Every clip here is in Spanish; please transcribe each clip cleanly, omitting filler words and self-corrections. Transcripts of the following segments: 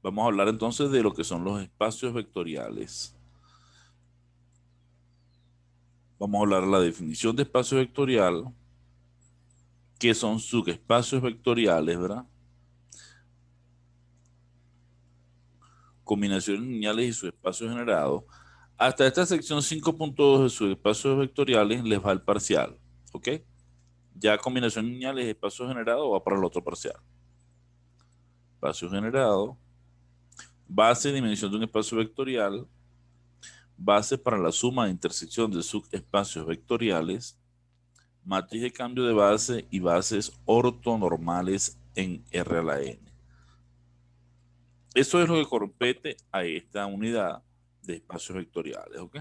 Vamos a hablar entonces de lo que son los espacios vectoriales. Vamos a hablar de la definición de espacio vectorial, qué son subespacios vectoriales, ¿verdad? Combinaciones lineales y subespacios generados. Hasta esta sección 5.2 de subespacios vectoriales les va el parcial, ¿ok? Ya combinaciones lineales y espacios generados va para el otro parcial. Espacio generado, base y dimensión de un espacio vectorial, base para la suma de intersección de subespacios vectoriales, matriz de cambio de base y bases ortonormales en R a la N. Eso es lo que compete a esta unidad de espacios vectoriales, ¿ok?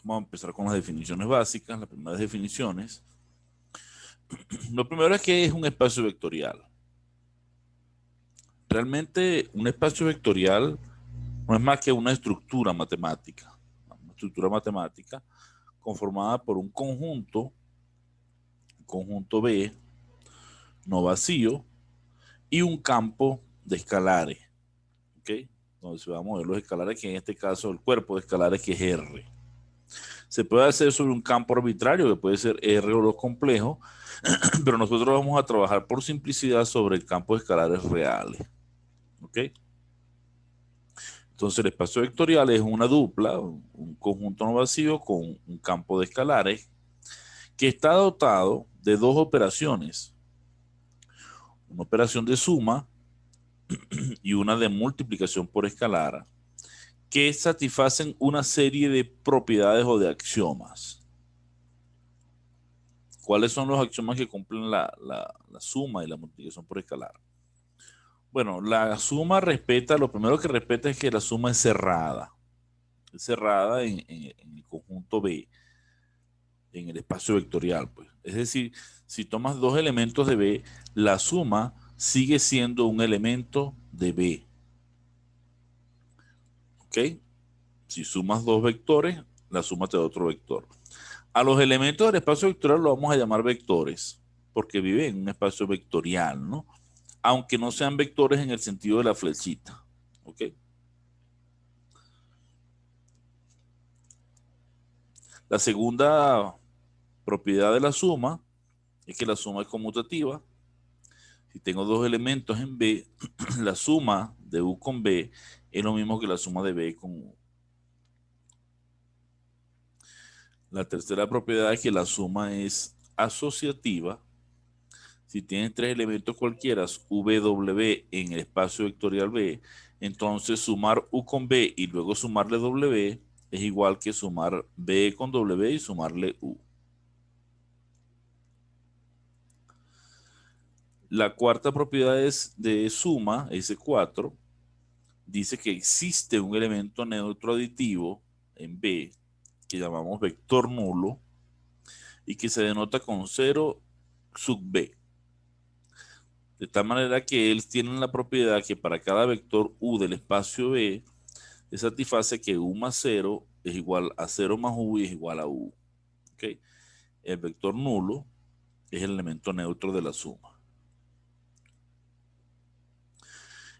Vamos a empezar con las definiciones básicas, las primeras definiciones. Lo primero es que es un espacio vectorial. Realmente un espacio vectorial no es más que una estructura matemática. Una estructura matemática conformada por un conjunto B, no vacío, y un campo de escalares, ¿ok? Donde se va a mover los escalares, que en este caso el cuerpo de escalares que es R. Se puede hacer sobre un campo arbitrario, que puede ser R o los complejos, pero nosotros vamos a trabajar por simplicidad sobre el campo de escalares reales, ¿ok? Entonces el espacio vectorial es una dupla, un conjunto no vacío con un campo de escalares que está dotado de dos operaciones, una operación de suma y una de multiplicación por escalar, que satisfacen una serie de propiedades o de axiomas. ¿Cuáles son los axiomas que cumplen la suma y la multiplicación por escalar? Bueno, la suma respeta, lo primero que respeta es que la suma es cerrada en el conjunto B, en el espacio vectorial, pues. Es decir, si tomas dos elementos de B, la suma sigue siendo un elemento de B, ¿ok? Si sumas dos vectores, la suma te da otro vector. A los elementos del espacio vectorial lo vamos a llamar vectores, porque viven en un espacio vectorial, ¿no? Aunque no sean vectores en el sentido de la flechita, ¿ok? La segunda propiedad de la suma es que la suma es conmutativa. Si tengo dos elementos en B, la suma de U con B es lo mismo que la suma de B con U. La tercera propiedad es que la suma es asociativa. Si tienes tres elementos cualquiera, W en el espacio vectorial B, entonces sumar U con B y luego sumarle W es igual que sumar B con W y sumarle U. La cuarta propiedad es de suma, S4, dice que existe un elemento neutro aditivo en B que llamamos vector nulo y que se denota con 0 sub B. De tal manera que él tiene la propiedad que para cada vector U del espacio B se satisface que U más 0 es igual a 0 más U y es igual a U. ¿Okay? El vector nulo es el elemento neutro de la suma.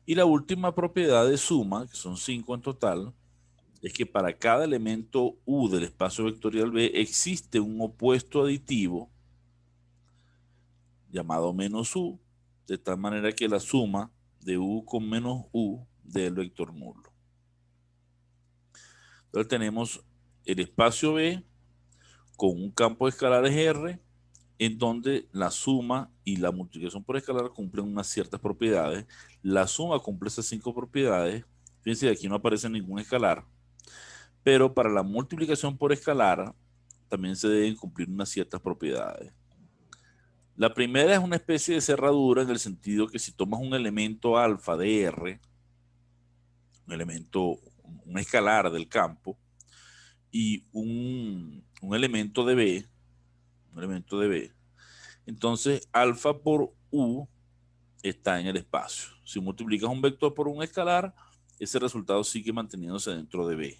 Y la última propiedad de suma, que son 5 en total, es que para cada elemento U del espacio vectorial B existe un opuesto aditivo llamado menos U, de tal manera que la suma de U con menos U del vector nulo. Entonces tenemos el espacio B con un campo de escalares R en donde la suma y la multiplicación por escalar cumplen unas ciertas propiedades. La suma cumple esas 5 propiedades. Fíjense, aquí no aparece ningún escalar, pero para la multiplicación por escalar también se deben cumplir unas ciertas propiedades. La primera es una especie de cerradura en el sentido que si tomas un elemento alfa de R, un elemento, un escalar del campo, y un elemento de B, entonces alfa por U está en el espacio. Si multiplicas un vector por un escalar, ese resultado sigue manteniéndose dentro de B.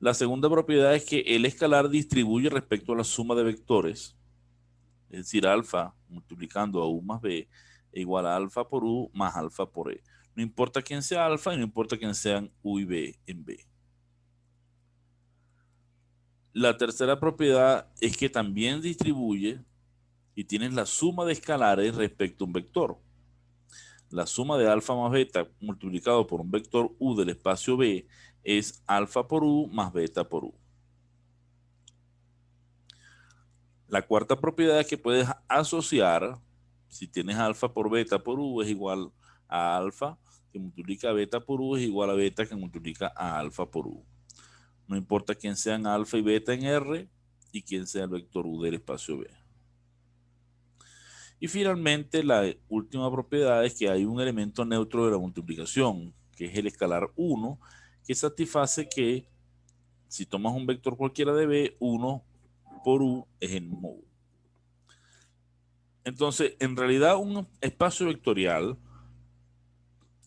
La segunda propiedad es que el escalar distribuye respecto a la suma de vectores Es decir, alfa multiplicando a u más b es igual a alfa por u más alfa por e. No importa quién sea alfa y no importa quién sean u y b en b. La tercera propiedad es que también distribuye y tienes la suma de escalares respecto a un vector. La suma de alfa más beta multiplicado por un vector u del espacio B es alfa por u más beta por u. La cuarta propiedad es que puedes asociar, si tienes alfa por beta por u es igual a alfa que multiplica beta por u es igual a beta que multiplica a alfa por u. No importa quién sean alfa y beta en R y quién sea el vector u del espacio B. Y finalmente, la última propiedad es que hay un elemento neutro de la multiplicación, que es el escalar 1, que satisface que si tomas un vector cualquiera de B, 1 por U es el mismo U. Entonces, en realidad, un espacio vectorial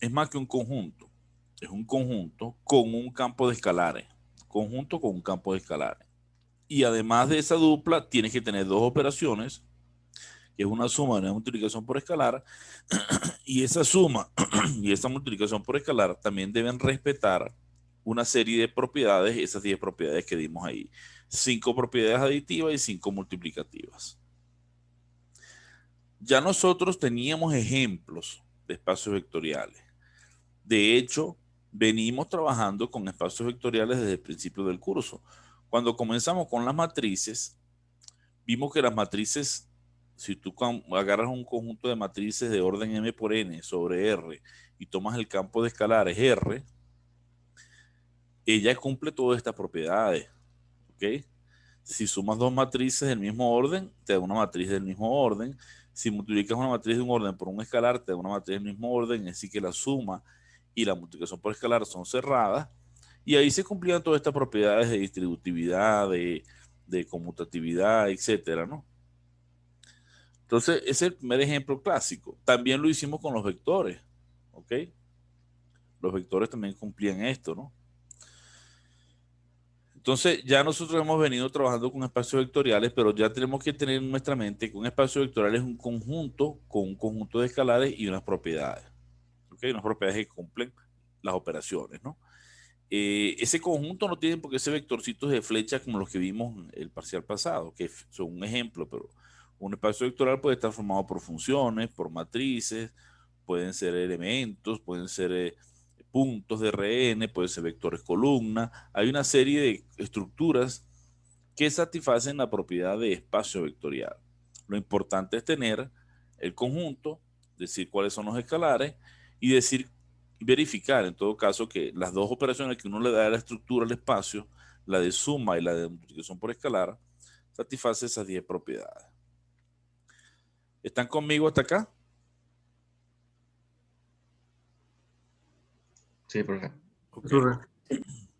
es más que un conjunto. Es un conjunto con un campo de escalares. Conjunto con un campo de escalares. Y además de esa dupla, tienes que tener dos operaciones, que es una suma de una multiplicación por escalar, y esa suma y esa multiplicación por escalar también deben respetar una serie de propiedades, esas 10 propiedades que dimos ahí. 5 propiedades aditivas y 5 multiplicativas. Ya nosotros teníamos ejemplos de espacios vectoriales. De hecho, venimos trabajando con espacios vectoriales desde el principio del curso. Cuando comenzamos con las matrices, vimos que las matrices, si tú agarras un conjunto de matrices de orden m por n sobre R y tomas el campo de escalares R, ella cumple todas estas propiedades. ¿Ok? Si sumas dos matrices del mismo orden, te da una matriz del mismo orden. Si multiplicas una matriz de un orden por un escalar, te da una matriz del mismo orden. Así que la suma y la multiplicación por escalar son cerradas. Y ahí se cumplían todas estas propiedades de distributividad, de conmutatividad, etcétera, ¿no? Entonces, ese es el primer ejemplo clásico. También lo hicimos con los vectores, ¿ok? Los vectores también cumplían esto, ¿no? Entonces, ya nosotros hemos venido trabajando con espacios vectoriales, pero ya tenemos que tener en nuestra mente que un espacio vectorial es un conjunto con un conjunto de escalares y unas propiedades, ¿ok? Unas propiedades que cumplen las operaciones, ¿no? Ese conjunto no tiene por qué ser vectorcitos de flecha como los que vimos en el parcial pasado, que son un ejemplo, pero un espacio vectorial puede estar formado por funciones, por matrices, pueden ser elementos, pueden ser puntos de Rn, pueden ser vectores columna. Hay una serie de estructuras que satisfacen la propiedad de espacio vectorial. Lo importante es tener el conjunto, decir cuáles son los escalares y decir, verificar en todo caso que las dos operaciones que uno le da a la estructura al espacio, la de suma y la de multiplicación por escalar, satisface esas 10 propiedades. ¿Están conmigo hasta acá? Sí, profe. Ok,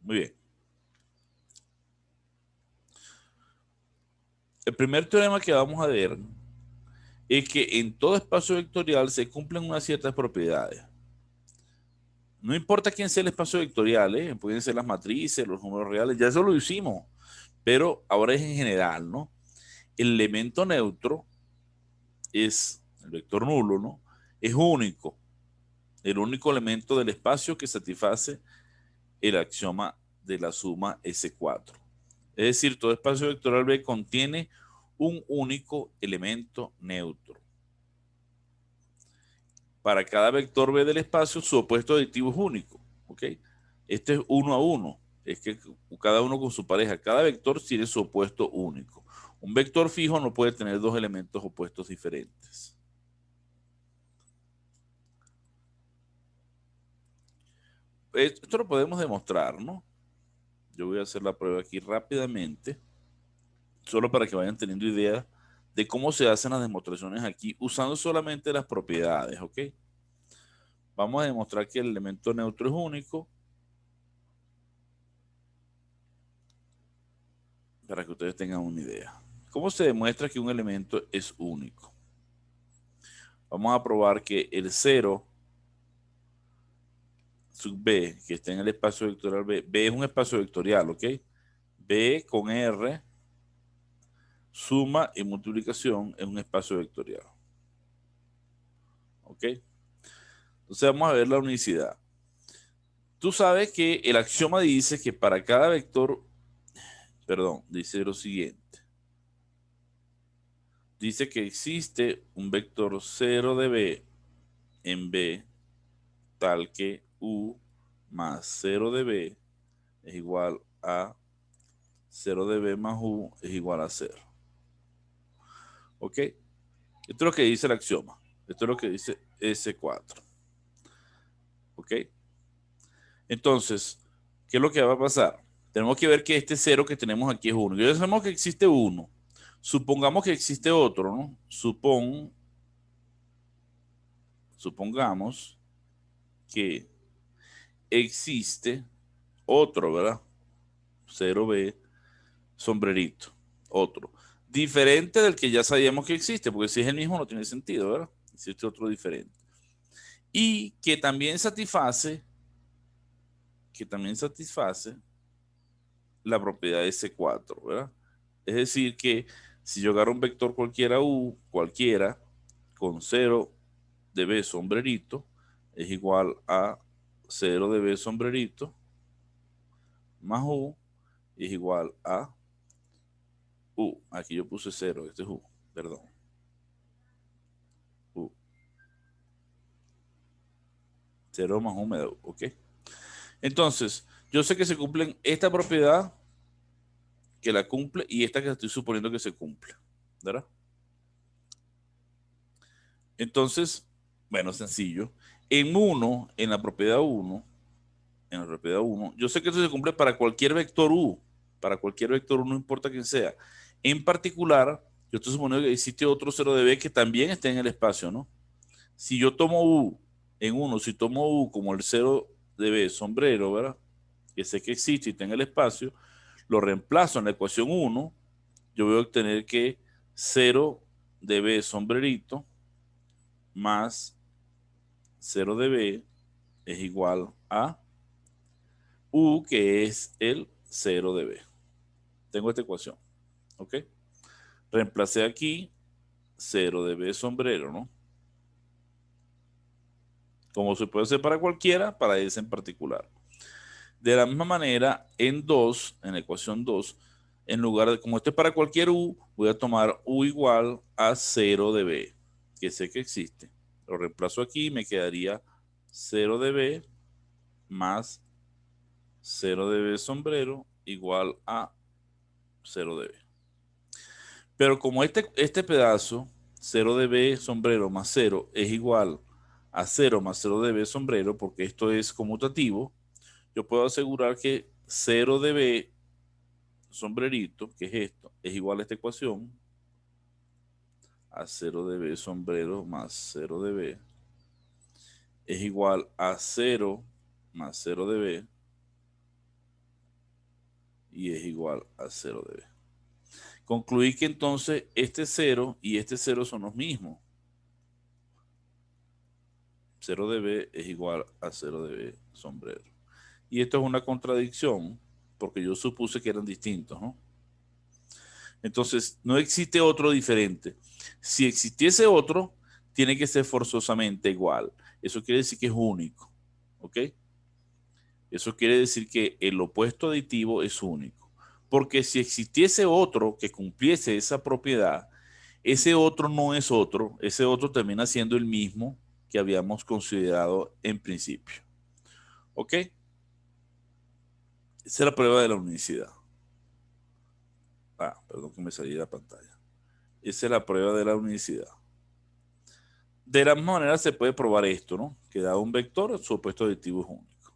muy bien. El primer teorema que vamos a ver es que en todo espacio vectorial se cumplen unas ciertas propiedades. No importa quién sea el espacio vectorial, pueden ser las matrices, los números reales, ya eso lo hicimos, pero ahora es en general, ¿no? El elemento neutro es el vector nulo, ¿no? Es único, el único elemento del espacio que satisface el axioma de la suma S4. Es decir, todo espacio vectorial B contiene un único elemento neutro. Para cada vector B del espacio, su opuesto aditivo es único. ¿Ok? Este es 1 a 1. Es que cada uno con su pareja. Cada vector tiene su opuesto único. Un vector fijo no puede tener dos elementos opuestos diferentes. Esto lo podemos demostrar, ¿no? Yo voy a hacer la prueba aquí rápidamente, solo para que vayan teniendo idea de cómo se hacen las demostraciones aquí usando solamente las propiedades, ¿ok? Vamos a demostrar que el elemento neutro es único para que ustedes tengan una idea. ¿Cómo se demuestra que un elemento es único? Vamos a probar que el 0 sub B, que está en el espacio vectorial B, B es un espacio vectorial, ¿ok? B con R suma y multiplicación en un espacio vectorial. ¿Ok? Entonces vamos a ver la unicidad. Tú sabes que el axioma dice que para cada vector, perdón, dice lo siguiente. Dice que existe un vector 0 de B en B tal que U más 0 de B es igual a 0 de B más U es igual a 0. ¿Ok? Esto es lo que dice el axioma. Esto es lo que dice S4. ¿Ok? Entonces, ¿qué es lo que va a pasar? Tenemos que ver que este 0 que tenemos aquí es 1. Ya sabemos que existe 1. Supongamos que existe otro, ¿no? Supongamos que existe otro, ¿verdad? 0B, sombrerito, otro. Diferente del que ya sabíamos que existe, porque si es el mismo no tiene sentido, ¿verdad? Existe otro diferente. Y que también satisface la propiedad de S4, ¿verdad? Es decir, que si yo agarro un vector cualquiera U, cualquiera, con 0 de B sombrerito, es igual a 0 de B sombrerito más U es igual a U. Aquí yo puse 0, este es U, perdón. U. 0 más U me da U, ¿ok? Entonces, yo sé que se cumplen esta propiedad que la cumple y esta que estoy suponiendo que se cumple, ¿verdad? Entonces, bueno, sencillo. En la propiedad 1, yo sé que esto se cumple para cualquier vector U, no importa quién sea. En particular, yo estoy suponiendo que existe otro 0 de B que también esté en el espacio, ¿no? Si yo tomo U en 1, si tomo U como el 0 de B sombrero, ¿verdad? Que sé que existe y está en el espacio, lo reemplazo en la ecuación 1, yo voy a obtener que 0 de B sombrerito más 0 de B es igual a U, que es el 0 de B. Tengo esta ecuación, ¿ok? Reemplacé aquí 0 de B sombrero, ¿no? Como se puede hacer para cualquiera, para ese en particular. De la misma manera, en la ecuación 2, en lugar de, como esto es para cualquier U, voy a tomar U igual a 0 de B, que sé que existe. Lo reemplazo aquí y me quedaría 0 de B más 0 de B sombrero igual a 0 de B. Pero como este pedazo, 0 de B sombrero más 0 es igual a 0 más 0 de B sombrero, porque esto es conmutativo, yo puedo asegurar que 0 de B sombrerito, que es esto, es igual a esta ecuación, a 0 de B sombrero más 0 de B, es igual a 0 más 0 de B, y es igual a 0 de B. Concluí que entonces este 0 y este 0 son los mismos. 0 de B es igual a 0 de B sombrero. Y esto es una contradicción, porque yo supuse que eran distintos, ¿no? Entonces, no existe otro diferente. Si existiese otro, tiene que ser forzosamente igual. Eso quiere decir que es único, ¿ok? Eso quiere decir que el opuesto aditivo es único. Porque si existiese otro que cumpliese esa propiedad, ese otro no es otro, ese otro termina siendo el mismo que habíamos considerado en principio. ¿Ok? Esa es la prueba de la unicidad. Perdón que me salí de la pantalla. Esa es la prueba de la unicidad. De la misma manera se puede probar esto, ¿no? Que dado un vector, su opuesto aditivo es único.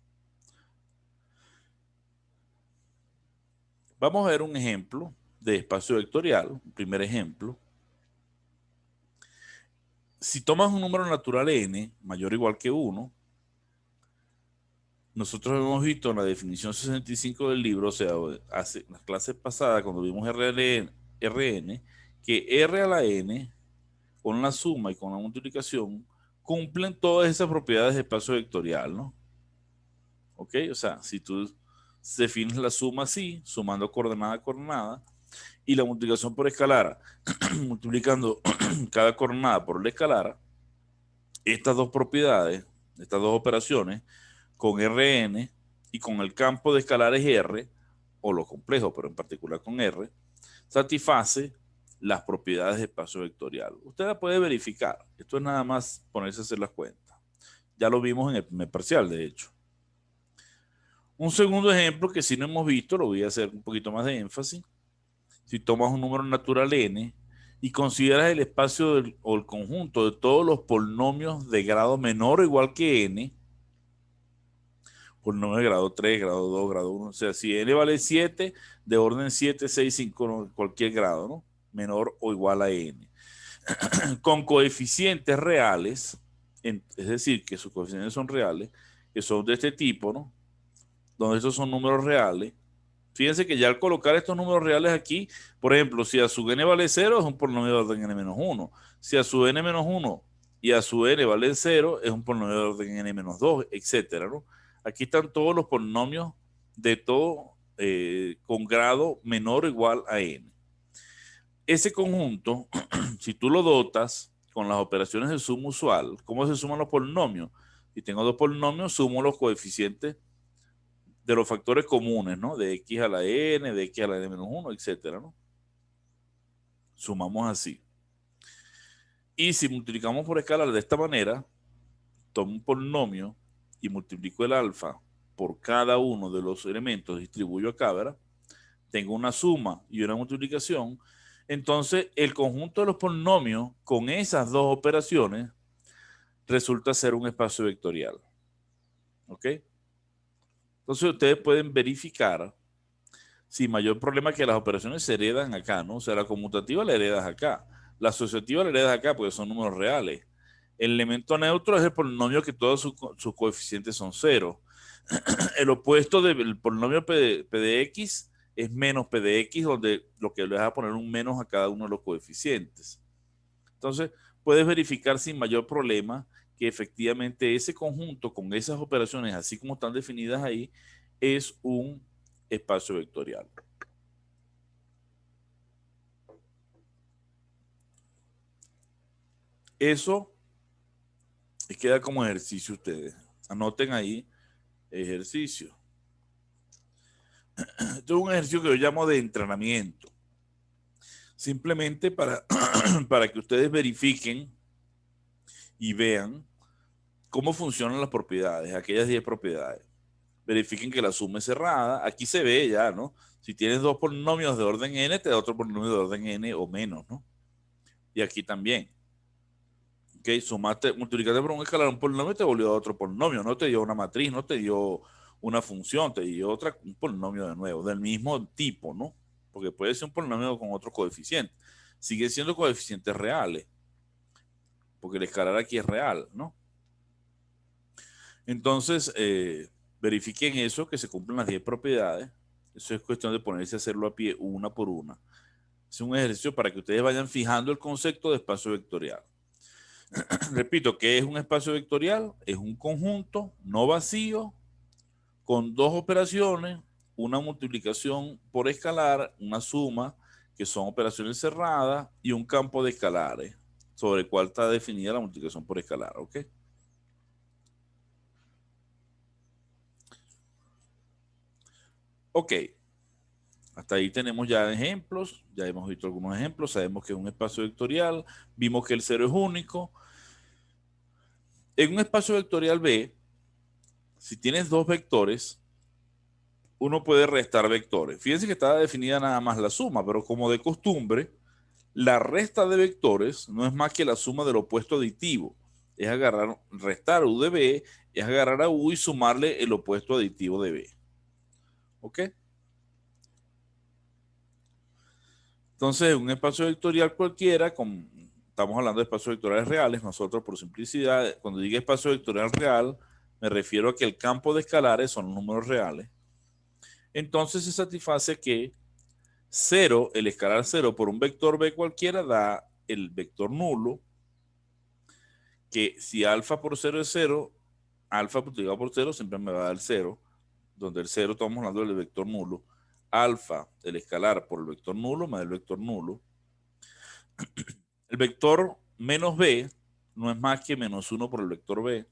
Vamos a ver un ejemplo de espacio vectorial, un primer ejemplo. Si tomas un número natural n mayor o igual que 1, nosotros hemos visto en la definición 65 del libro, o sea, hace las clases pasadas, cuando vimos Rn, que R a la n, con la suma y con la multiplicación, cumplen todas esas propiedades de espacio vectorial, ¿no? ¿Ok? O sea, si tú defines la suma así, sumando coordenada a coordenada, y la multiplicación por escalar, multiplicando cada coordenada por la escalar, estas dos propiedades, estas dos operaciones, con Rn y con el campo de escalares R, o lo complejo, pero en particular con R, satisface las propiedades de espacio vectorial. Usted la puede verificar. Esto es nada más ponerse a hacer las cuentas. Ya lo vimos en el primer parcial, de hecho. Un segundo ejemplo que sí no hemos visto, lo voy a hacer un poquito más de énfasis. Si tomas un número natural n y consideras el espacio o el conjunto de todos los polinomios de grado menor o igual que n, polinomio de grado 3, grado 2, grado 1, o sea, si n vale 7, de orden 7, 6, 5, no, cualquier grado, ¿no? Menor o igual a n. Con coeficientes reales, es decir, que sus coeficientes son reales, que son de este tipo, ¿no? Donde estos son números reales. Fíjense que ya al colocar estos números reales aquí, por ejemplo, si a su n vale 0, es un polinomio de orden n-1. Si a su n-1 y a su n vale 0, es un polinomio de orden n-2, etcétera, ¿no? Aquí están todos los polinomios de todo con grado menor o igual a n. Ese conjunto, si tú lo dotas con las operaciones de suma usual, ¿cómo se suman los polinomios? Si tengo dos polinomios, sumo los coeficientes de los factores comunes, ¿no? De x a la n, de x a la n-1, etcétera, ¿no? Sumamos así. Y si multiplicamos por escalar de esta manera, tomo un polinomio y multiplico el alfa por cada uno de los elementos, distribuyo acá, ¿verdad? Tengo una suma y una multiplicación. Entonces, el conjunto de los polinomios con esas dos operaciones resulta ser un espacio vectorial. ¿Ok? Entonces, ustedes pueden verificar sin mayor problema que las operaciones se heredan acá, ¿no? O sea, la conmutativa la heredas acá, la asociativa la heredas acá porque son números reales. El elemento neutro es el polinomio que todos sus coeficientes son cero. El opuesto del polinomio P de X es menos P de X, donde lo que le vas a poner un menos a cada uno de los coeficientes. Entonces, puedes verificar sin mayor problema que efectivamente ese conjunto con esas operaciones, así como están definidas ahí, es un espacio vectorial. Eso queda como ejercicio ustedes. Anoten ahí ejercicio. Esto es un ejercicio que yo llamo de entrenamiento. Simplemente para que ustedes verifiquen y vean cómo funcionan las propiedades, aquellas 10 propiedades. Verifiquen que la suma es cerrada. Aquí se ve ya, ¿no? Si tienes dos polinomios de orden n, te da otro polinomio de orden n o menos, ¿no? Y aquí también. Ok, sumaste, multiplicaste por un escalar un polinomio y te volvió a otro polinomio. No te dio una matriz, no te dio una función, te dio un polinomio de nuevo, del mismo tipo, ¿no? Porque puede ser un polinomio con otro coeficiente. Sigue siendo coeficientes reales, porque el escalar aquí es real, ¿no? Entonces, verifiquen eso, que se cumplen las 10 propiedades. Eso es cuestión de ponerse a hacerlo a pie una por una. Es un ejercicio para que ustedes vayan fijando el concepto de espacio vectorial. Repito, ¿qué es un espacio vectorial? Es un conjunto no vacío con dos operaciones, una multiplicación por escalar, una suma, que son operaciones cerradas, y un campo de escalares, sobre el cual está definida la multiplicación por escalar, ¿ok? Ok, hasta ahí tenemos ya ejemplos, ya hemos visto algunos ejemplos, sabemos que es un espacio vectorial, vimos que el cero es único. En un espacio vectorial B, si tienes dos vectores, uno puede restar vectores. Fíjense que estaba definida nada más la suma, pero como de costumbre, la resta de vectores no es más que la suma del opuesto aditivo. Es agarrar, restar U de B, es agarrar a U y sumarle el opuesto aditivo de B. ¿Ok? Entonces, un espacio vectorial cualquiera, estamos hablando de espacios vectoriales reales, nosotros por simplicidad, cuando diga espacio vectorial real, me refiero a que el campo de escalares son números reales. Entonces se satisface que 0, el escalar 0 por un vector B cualquiera da el vector nulo, que si alfa por 0 es 0, alfa multiplicado por 0 siempre me va a dar 0, donde el 0 estamos hablando del vector nulo. alfa, el escalar, por el vector nulo más el vector nulo. El vector menos b no es más que menos 1 por el vector b.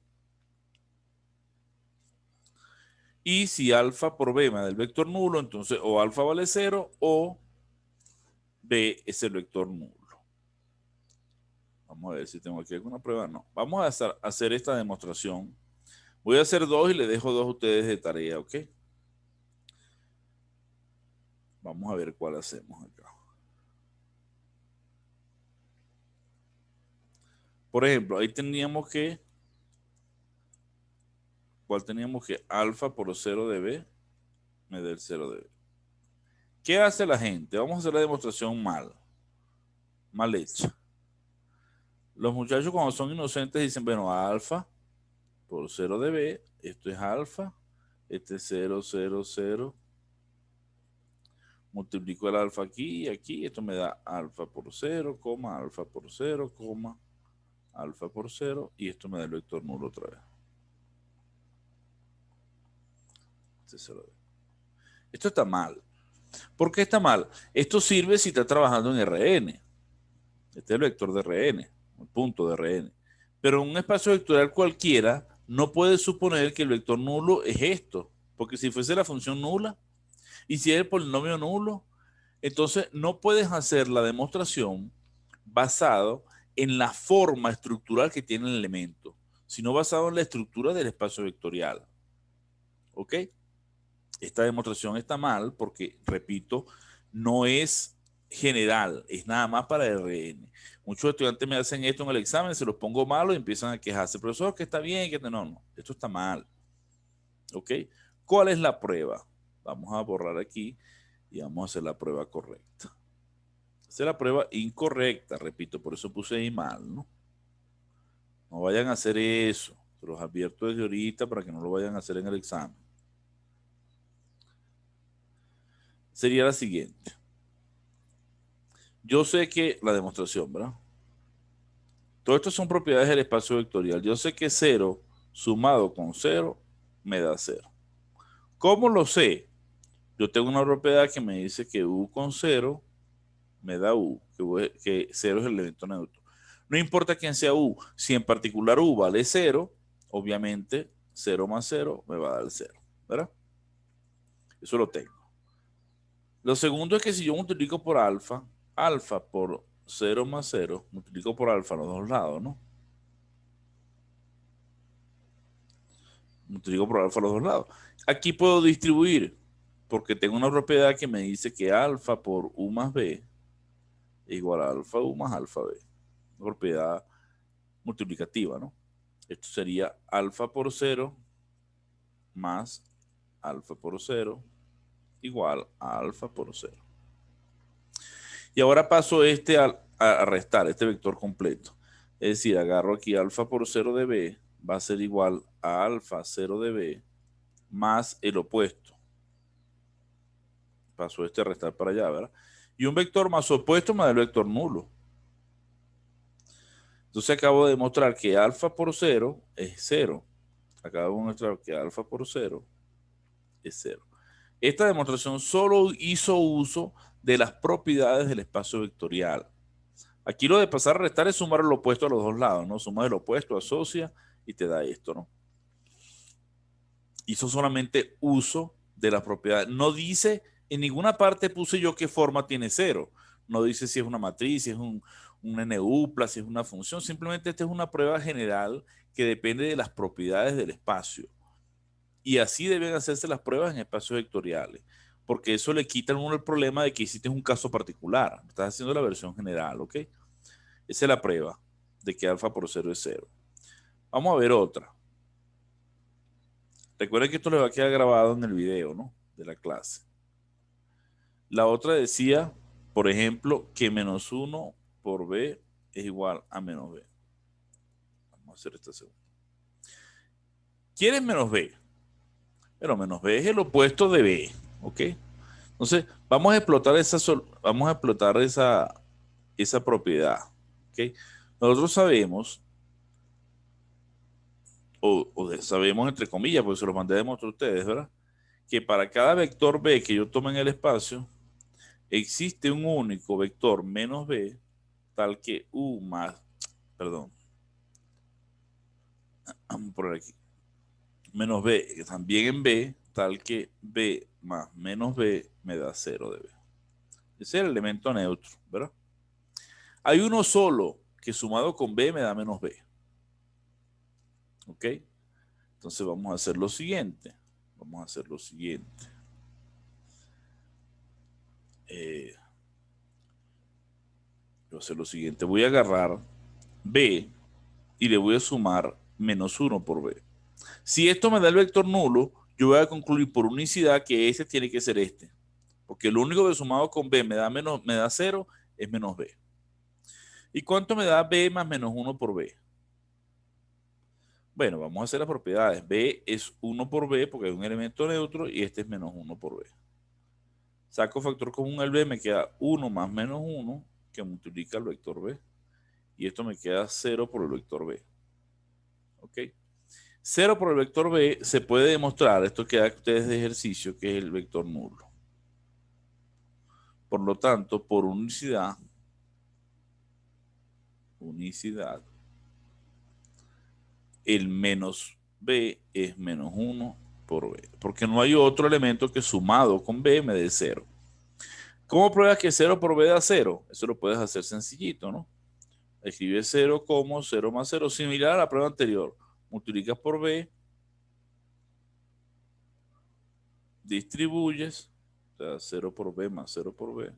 Y si alfa por b me da el vector nulo, entonces o alfa vale 0 o b es el vector nulo. Vamos a ver si tengo aquí alguna prueba. No. Vamos a hacer esta demostración. Voy a hacer 2 y le dejo 2 a ustedes de tarea, ¿ok? Vamos a ver cuál hacemos acá. Por ejemplo, ahí teníamos que... ¿Cuál teníamos que? Alfa por 0 de b me da el 0 de b. ¿Qué hace la gente? Vamos a hacer la demostración mal hecha. Los muchachos cuando son inocentes dicen, bueno, alfa por 0 de b, esto es alfa, este es 0, 0, 0. Multiplico el alfa aquí y aquí, esto me da alfa por 0, alfa por 0, alfa por 0, y esto me da el vector nulo otra vez. Este es 0 de b. Esto está mal. ¿Por qué está mal? Esto sirve si está trabajando en Rn. Este es el vector de Rn, el punto de Rn. Pero en un espacio vectorial cualquiera, no puede suponer que el vector nulo es esto. Porque si fuese la función nula, y si es el polinomio nulo, entonces no puedes hacer la demostración basado en la forma estructural que tiene el elemento, sino basado en la estructura del espacio vectorial. ¿Ok? Esta demostración está mal porque, repito, no es general, es nada más para Rn. Muchos estudiantes me hacen esto en el examen, se los pongo malo y empiezan a quejarse. Profesor, que está bien, que no, esto está mal. ¿Ok? ¿Cuál es la prueba? Vamos a borrar aquí y vamos a hacer la prueba correcta. Esta es la prueba incorrecta, repito, por eso puse ahí mal, ¿no? No vayan a hacer eso. Se los advierto desde ahorita para que no lo vayan a hacer en el examen. Sería la siguiente. Yo sé que la demostración, ¿verdad? Todo esto son propiedades del espacio vectorial. Yo sé que 0 sumado con 0 me da 0. ¿Cómo lo sé? Yo tengo una propiedad que me dice que u con 0 me da u, que 0 es el elemento neutro. No importa quién sea u, si en particular u vale 0, obviamente 0 más 0 me va a dar 0, ¿verdad? Eso lo tengo. Lo segundo es que si yo multiplico por alfa, alfa por 0 más 0, multiplico por alfa a los dos lados, ¿no? Multiplico por alfa a los dos lados. Aquí puedo distribuir, porque tengo una propiedad que me dice que alfa por u más b es igual a alfa u más alfa b. Una propiedad multiplicativa, ¿no? Esto sería alfa por 0 más alfa por 0 igual a alfa por 0. Y ahora paso a restar este vector completo. Es decir, agarro aquí alfa por 0 de b, va a ser igual a alfa 0 de b más el opuesto. Paso a restar para allá, ¿verdad? Y un vector más opuesto me da el vector nulo. Entonces acabo de demostrar que alfa por 0 es 0. Acabo de demostrar que alfa por 0 es 0. Esta demostración solo hizo uso de las propiedades del espacio vectorial. Aquí lo de pasar a restar es sumar el opuesto a los dos lados, ¿no? Suma el opuesto, asocia y te da esto, ¿no? Hizo solamente uso de la propiedad. No dice, en ninguna parte puse yo qué forma tiene 0. No dice si es una matriz, si es un NUpla, si es una función. Simplemente esta es una prueba general que depende de las propiedades del espacio. Y así deben hacerse las pruebas en espacios vectoriales, porque eso le quita a uno el problema de que hiciste un caso particular. Estás haciendo la versión general, ¿ok? Esa es la prueba de que alfa por 0 es 0. Vamos a ver otra. Recuerden que esto le va a quedar grabado en el video, ¿no? De la clase. La otra decía, por ejemplo, que menos 1 por b es igual a menos b. Vamos a hacer esta segunda. ¿Quién es menos b? Pero menos b es el opuesto de b, ¿ok? Entonces, vamos a explotar esa propiedad, ¿ok? Nosotros sabemos, sabemos entre comillas, porque se los mandé a demostrar a ustedes, ¿verdad? que para cada vector B que yo tome en el espacio, existe un único vector menos B, tal que U más, perdón, vamos a poner aquí, menos B, también en B, tal que B más menos B me da 0 de B. Ese es el elemento neutro, ¿verdad? Hay uno solo que sumado con B me da menos B. ¿Ok? Entonces vamos a hacer lo siguiente. Vamos a hacer lo siguiente. Voy a hacer lo siguiente. Voy a agarrar B y le voy a sumar menos 1 por B. Si esto me da el vector nulo, yo voy a concluir por unicidad que ese tiene que ser este. Porque el único que sumado con B me da 0 es menos B. ¿Y cuánto me da B más menos 1 por B? Bueno, vamos a hacer las propiedades. B es 1 por B porque es un elemento neutro y este es menos 1 por B. Saco factor común al B, me queda 1 más menos 1 que multiplica el vector B. Y esto me queda 0 por el vector B. ¿Ok? 0 por el vector B se puede demostrar, esto queda a ustedes de ejercicio, que es el vector nulo. Por lo tanto, por unicidad, el menos B es menos 1 por B. Porque no hay otro elemento que sumado con B me dé 0. ¿Cómo pruebas que 0 por B da 0? Eso lo puedes hacer sencillito, ¿no? Escribe 0 como 0 más 0, similar a la prueba anterior. Multiplicas por B, distribuyes, o sea, 0 por B más 0 por B.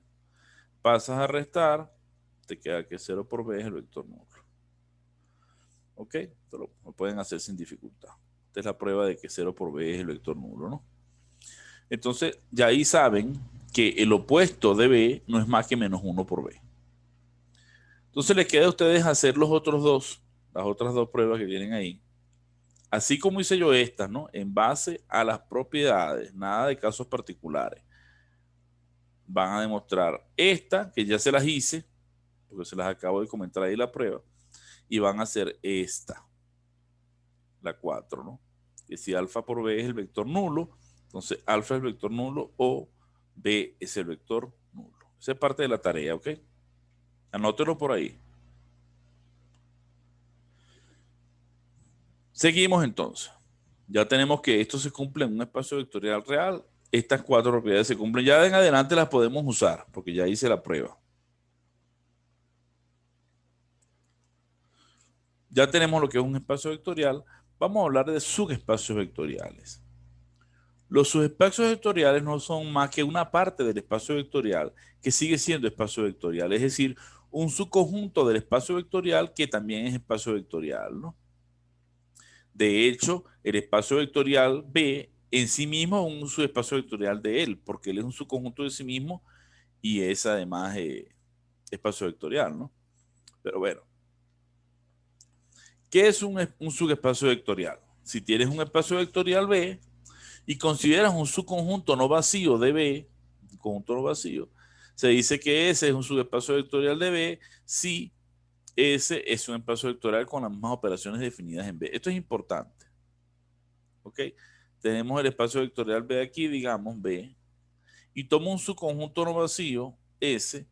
Pasas a restar, te queda que 0 por B es el vector nulo. ¿Ok? Esto lo pueden hacer sin dificultad. Esta es la prueba de que 0 por B es el vector nulo, ¿no? Entonces, ya ahí saben que el opuesto de B no es más que menos 1 por B. Entonces les queda a ustedes hacer las otras dos pruebas que tienen ahí. Así como hice yo estas, ¿no? En base a las propiedades, nada de casos particulares. Van a demostrar esta, que ya se las hice, porque se las acabo de comentar ahí la prueba, y van a hacer esta, la 4, ¿no? Que si alfa por B es el vector nulo, entonces alfa es el vector nulo o B es el vector nulo. Esa es parte de la tarea, ¿ok? Anótelo por ahí. Seguimos entonces. Ya tenemos que esto se cumple en un espacio vectorial real. Estas 4 propiedades se cumplen. Ya en adelante las podemos usar, porque ya hice la prueba. Ya tenemos lo que es un espacio vectorial. Vamos a hablar de subespacios vectoriales. Los subespacios vectoriales no son más que una parte del espacio vectorial que sigue siendo espacio vectorial, es decir, un subconjunto del espacio vectorial que también es espacio vectorial, ¿no? De hecho, el espacio vectorial B en sí mismo es un subespacio vectorial de él, porque él es un subconjunto de sí mismo y es además espacio vectorial, ¿no? Pero bueno, ¿qué es un subespacio vectorial? Si tienes un espacio vectorial B y consideras un subconjunto no vacío de B, un conjunto no vacío, se dice que ese es un subespacio vectorial de B si ese es un espacio vectorial con las mismas operaciones definidas en B. Esto es importante. ¿Ok? Tenemos el espacio vectorial B aquí, digamos B, y tomo un subconjunto no vacío, S,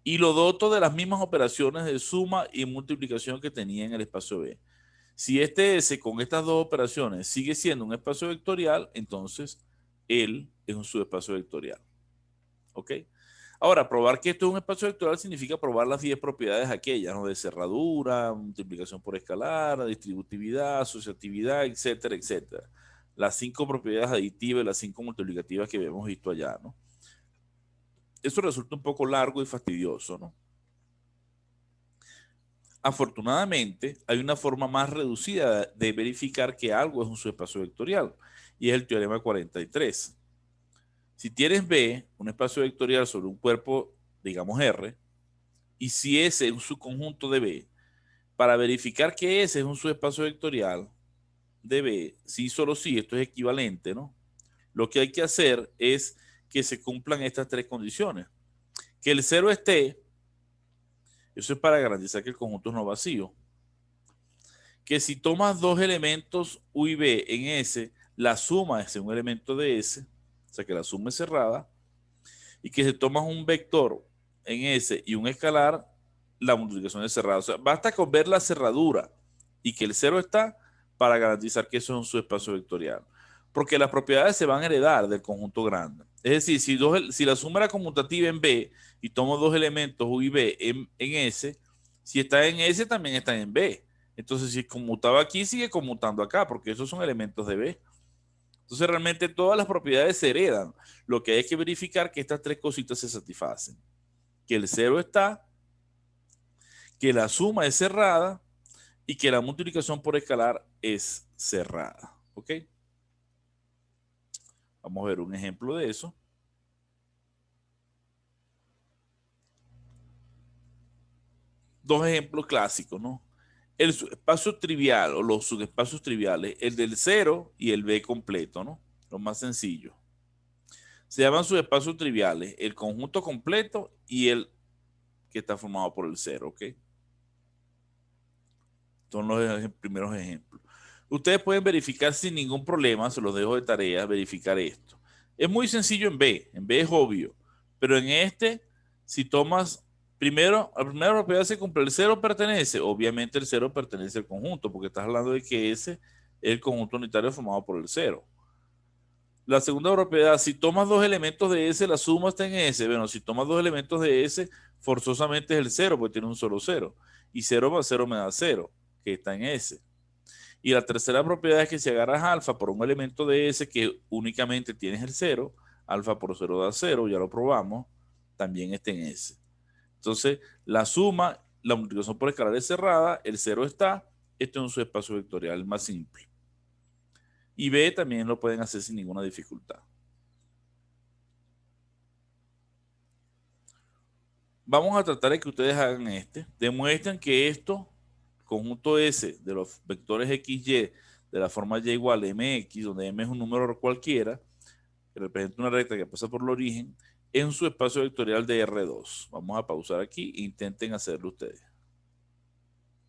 y lo doto de las mismas operaciones de suma y multiplicación que tenía en el espacio B. Si este S con estas dos operaciones sigue siendo un espacio vectorial, entonces él es un subespacio vectorial. ¿Ok? Ahora, probar que esto es un espacio vectorial significa probar las 10 propiedades aquellas, ¿no? De cerradura, multiplicación por escalar, distributividad, asociatividad, etcétera, etcétera. Las 5 propiedades aditivas y las 5 multiplicativas que habíamos visto allá, ¿no? Eso resulta un poco largo y fastidioso, ¿no? Afortunadamente, hay una forma más reducida de verificar que algo es un subespacio vectorial, y es el teorema 43. Si tienes B, un espacio vectorial sobre un cuerpo, digamos R, y si ese es un subconjunto de B, para verificar que ese es un subespacio vectorial de B, sí, solo sí, esto es equivalente, ¿no? Lo que hay que hacer es que se cumplan estas 3 condiciones. Que el 0 esté, eso es para garantizar que el conjunto es no vacío. Que si tomas 2 elementos U y B en S, la suma es un elemento de S, o sea que la suma es cerrada, y que si tomas un vector en S y un escalar, la multiplicación es cerrada. O sea, basta con ver la cerradura y que el cero está para garantizar que eso es un subespacio vectorial. Porque las propiedades se van a heredar del conjunto grande. Es decir, si la suma era conmutativa en B y tomo dos elementos U y B en S, si está en S también está en B. Entonces, si conmutaba aquí, sigue conmutando acá, porque esos son elementos de B. Entonces, realmente todas las propiedades se heredan. Lo que hay que verificar es que estas tres cositas se satisfacen. Que el cero está, que la suma es cerrada y que la multiplicación por escalar es cerrada. ¿Ok? Vamos a ver un ejemplo de eso. Dos ejemplos clásicos, ¿no? El subespacio trivial o los subespacios triviales, el del cero y el B completo, ¿no? Lo más sencillo. Se llaman subespacios triviales, el conjunto completo y el que está formado por el cero, ¿ok? Son los primeros ejemplos. Ustedes pueden verificar sin ningún problema, se los dejo de tarea, verificar esto. Es muy sencillo en B es obvio, pero en este, si tomas primero, la primera propiedad se cumple, el cero pertenece, obviamente el cero pertenece al conjunto, porque estás hablando de que ese es el conjunto unitario formado por el cero. La segunda propiedad, si tomas dos elementos de S, la suma está en S. Bueno, si tomas dos elementos de S, forzosamente es el cero, porque tiene un solo cero. Y 0 más 0 me da 0, que está en S. Y la tercera propiedad es que si agarras alfa por un elemento de S que únicamente tienes el 0, alfa por 0 da 0, ya lo probamos, también está en S. Entonces, la suma, la multiplicación por escalar es cerrada, el 0 está, esto es un subespacio vectorial más simple. Y B también lo pueden hacer sin ninguna dificultad. Vamos a tratar de que ustedes hagan este. Demuestren que esto, conjunto S de los vectores XY de la forma Y igual a MX, donde M es un número cualquiera, que representa una recta que pasa por el origen, es un subespacio vectorial de R2. Vamos a pausar aquí e intenten hacerlo ustedes.